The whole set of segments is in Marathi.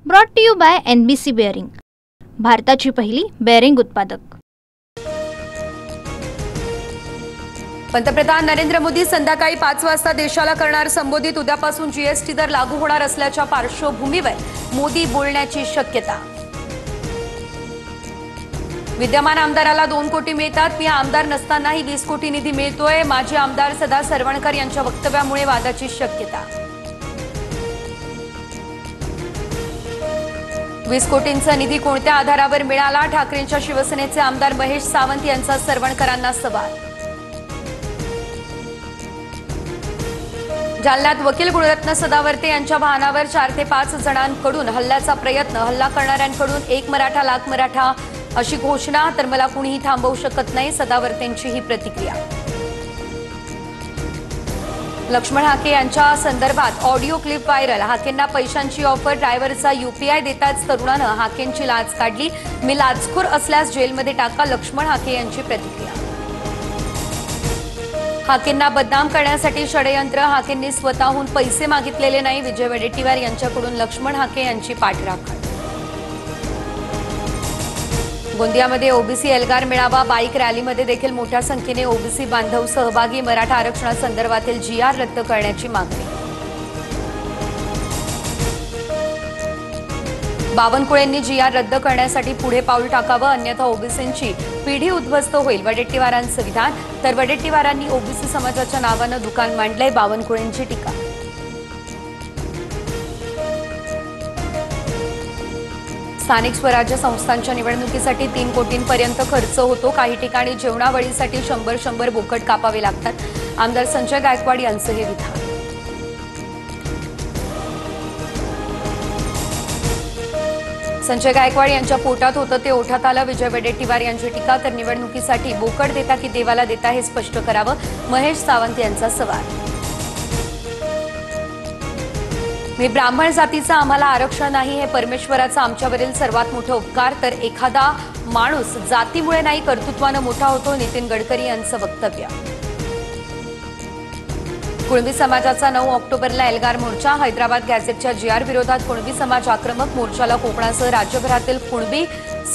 Brought to you by NBC bearing, भारताची पहिली बेअरिंग उत्पादक। पंतप्रधान नरेंद्र मोदी संध्याकाळी 5 वाजता देशाला करणार संबोधित। उद्यापासून जीएसटी दर लागू होणार असल्याच्या पार्श्वभूमीवर मोदी बोलण्याची शक्यता। विद्यमान आमदाराला 2 कोटी मिळतात, मी आमदार नसतानाही 20 कोटी निधी मिळतोय। माजी आमदार सदा सरवणकर यांच्या वक्तव्यामुळे वादाची शक्यता। 20 कोटींचा निधी कोणत्या आधारावर मिळाला? ठाकरेंच्या शिवसेनेचे आमदार महेश सावंत यांचा सरवणकरांना सवाल। जालन्यात वकील गुणरत्न सदावर्ते यांच्या वाहनावर 4 ते 5 जणांकडून हल्ल्याचा प्रयत्न। हल्ला करणाऱ्यांकडून 1 मराठा लाख मराठा अशी घोषणा, तर मला कुणीही थांबवू शकत नाही, सदावर्तेंची ही प्रतिक्रिया। लक्ष्मण हाके यांच्या संदर्भात ऑडिओ क्लिप व्हायरल। हाकेंना पैशांची ऑफर, ड्रायव्हरचा UPI देताच तरुणानं हाकेंची लाच काढली। मी लाचखोर असल्यास जेलमध्ये टाका, लक्ष्मण हाके यांची प्रतिक्रिया। हाकेंना बदनाम करण्यासाठी षडयंत्र, हाकेंनी स्वतःहून पैसे मागितलेले नाही, विजय वडेट्टीवार यांच्याकडून लक्ष्मण हाके यांची पाठराखण। गोंदियामध्ये ओबीसी एल्गार मेळावा, बाईक रॅलीमध्ये देखील मोठ्या संख्येने ओबीसी बांधव सहभागी। मराठा आरक्षणासंदर्भातील GR रद्द करण्याची मागणी। बावनकुळेंनी GR रद्द करण्यासाठी पुढे पाऊल टाकावं, अन्यथा ओबीसींची पिढी उद्ध्वस्त होईल, वडेट्टीवारांचं विधान। तर वडेट्टीवारांनी ओबीसी समाजाच्या नावानं दुकान मांडलंय, बावनकुळेंची टीका। स्थानिक स्वराज्य संस्थांच्या निवडणुकीसाठी 3 कोटींपर्यंत खर्च होतो। काही ठिकाणी जेवणावळीसाठी 100 बोकड कापावे लागतात, आमदार संजय गायकवाड यांचं हे विधान। संजय गायकवाड यांच्या पोटात होतं ते ओठात आलं, विजय वडेट्टीवार यांची टीका। तर निवडणुकीसाठी बोकड देता की देवाला देता हे स्पष्ट करावं, महेश सावंत यांचा सवाल। मी ब्राह्मण जातीचा, आम्हाला आरक्षण नाही, हे परमेश्वराचा आमच्यावरील सर्वात मोठा उपकार। तर एखादा माणूस जातीमुळे नाही कर्तृत्वानं मोठा होतो, नितीन गडकरी यांचं वक्तव्य। कुणबी समाजाचा 9 ऑक्टोबरला एल्गार मोर्चा। हैदराबाद गॅझेटच्या GR विरोधात कुणबी समाज आक्रमक, मोर्चाला कोकणासह राज्यभरातील कुणबी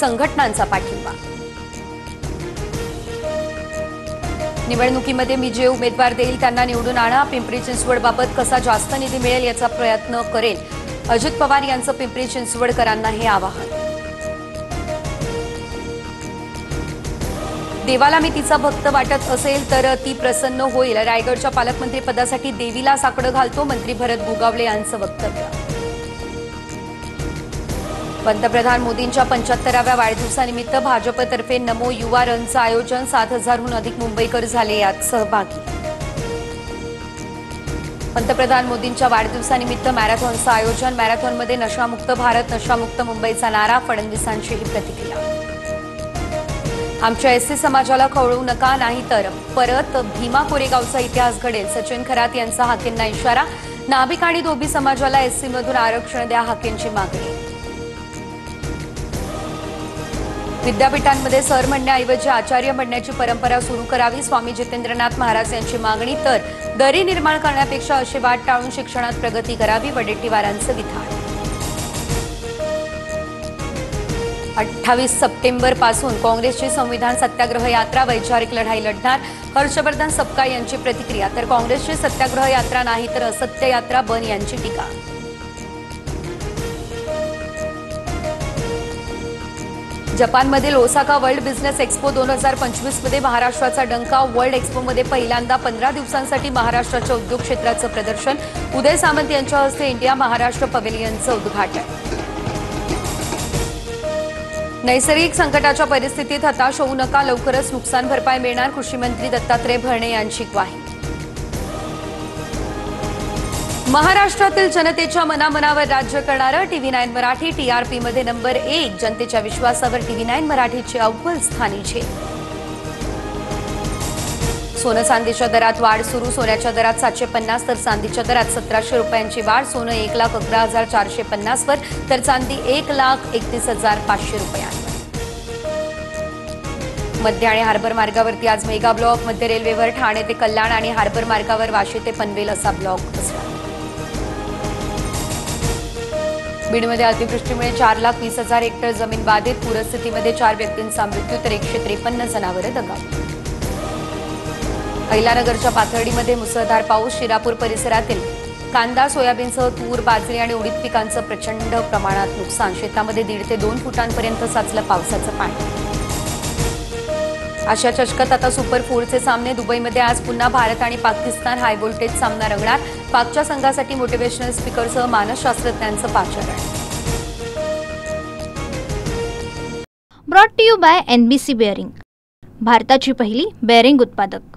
संघटनांचा पाठिंबा। निवडणुकीमध्ये मी जे उमेदवार देईल त्यांना निवडून आणा, पिंपरी चिंचवडबाबत कसा जास्त निधी मिळेल याचा प्रयत्न करेल, अजित पवार यांचं पिंपरी चिंचवडकरांना हे आवाहन। देवाला मी तिचा भक्त वाटत असेल तर ती प्रसन्न होईल, रायगडच्या पालकमंत्री पदासाठी देवीला साकडं घालतो, मंत्री भरत गोगावले यांचं वक्तव्य। पंतप्रधान मोदींच्या 75व्या वाढदिवसानिमित्त भाजपतर्फे नमो युवा रनचं आयोजन। 7,000हून अधिक मुंबईकर झाले यात सहभागी। पंतप्रधान मोदींच्या वाढदिवसानिमित्त मॅरेथॉनचं आयोजन। मॅरेथॉनमध्ये नशामुक्त भारत, नशामुक्त मुंबईचा नारा, फडणवीसांची ही प्रतिक्रिया। आमच्या SC समाजाला खवळू नका, नाहीतर परत भीमा कोरेगावचा इतिहास घडेल, सचिन खरात यांचा हाकेंना इशारा। नाभिक आणि धोबी समाजाला SC मधून आरक्षण द्या, हाकेंची मागणी। विद्यापीठांमध्ये सर म्हणण्याऐवजी आचार्य म्हणण्याची परंपरा सुरू करावी, स्वामी जितेंद्रनाथ महाराज यांची मागणी। तर दरी निर्माण करण्यापेक्षा अशी वाट टाळून शिक्षणात प्रगती करावी, वडेट्टीवारांचं विधान। 28 सप्टेंबरपासून काँग्रेसची संविधान सत्याग्रह यात्रा, वैचारिक लढाई लढणार, हर्षवर्धन सपकाळ यांची प्रतिक्रिया। तर काँग्रेसची सत्याग्रह यात्रा नाही तर असत्य यात्रा, बन यांची टीका। जपानमधील ओसाका वर्ल्ड बिझनेस एक्स्पो 2025 मध्ये महाराष्ट्राचा डंका। वर्ल्ड एक्स्पोमध्ये पहिल्यांदा 15 दिवसांसाठी महाराष्ट्राच्या उद्योग क्षेत्राचं प्रदर्शन। उदय सामंत यांच्या हस्ते इंडिया महाराष्ट्र पवेलियनचं उद्घाटन। नैसर्गिक संकटाच्या परिस्थितीत हताश होऊ नका, लवकरच नुकसान भरपाई मिळणार, कृषी मंत्री दत्तात्रय भरणे यांची ग्वाही। महाराष्ट्रातील जनतेच्या मनामनावर राज्य करणारं TV9 मराठी, TRP मध्ये नंबर 1, जनतेच्या विश्वासावर TV9 मराठीचे अव्वल स्थानी झेल। सोनं चांदीच्या दरात वाढ सुरू, सोन्याच्या दरात 750 तर चांदीच्या दरात 1700 रुपयांची वाढ। सोनं 1,11,450 वर तर चांदी 1,31,500 रुपयांवर। मध्य आणि हार्बर मार्गावरती आज मेगा ब्लॉक। मध्य रेल्वेवर ठाणे ते कल्याण आणि हार्बर मार्गावर वाशी ते पनवेल असा ब्लॉक असणार। बीडमध्ये अतिवृष्टीमुळे 4,20,000 हेक्टर जमीन बाधित. पूरस्थितीमध्ये 4 व्यक्तींचा मृत्यू तर 153 जनावरं दगावली. अहिल्यानगरच्या पाथर्डीमध्ये मुसळधार पाऊस. शिरापूर परिसरातील कांदा, सोयाबीनसह तूर, बाजरी आणि उडीद पिकांचं प्रचंड प्रमाणात नुकसान. शेतामध्ये 1.5 ते 2 फुटांपर्यंत साचलं पावसाचं पाणी. आशिया चषकात आता सुपर 4चे सामने. दुबईमध्ये आज पुन्हा भारत आणि पाकिस्तान हाय व्होल्टेज सामना रंगणार. पाकच्या संघासाठी मोटिवेशनल स्पीकरसह मानसशास्त्रज्ञांचं पाचारण. Brought to you by NBC bearing, भारताची पहिली बेअरिंग उत्पादक.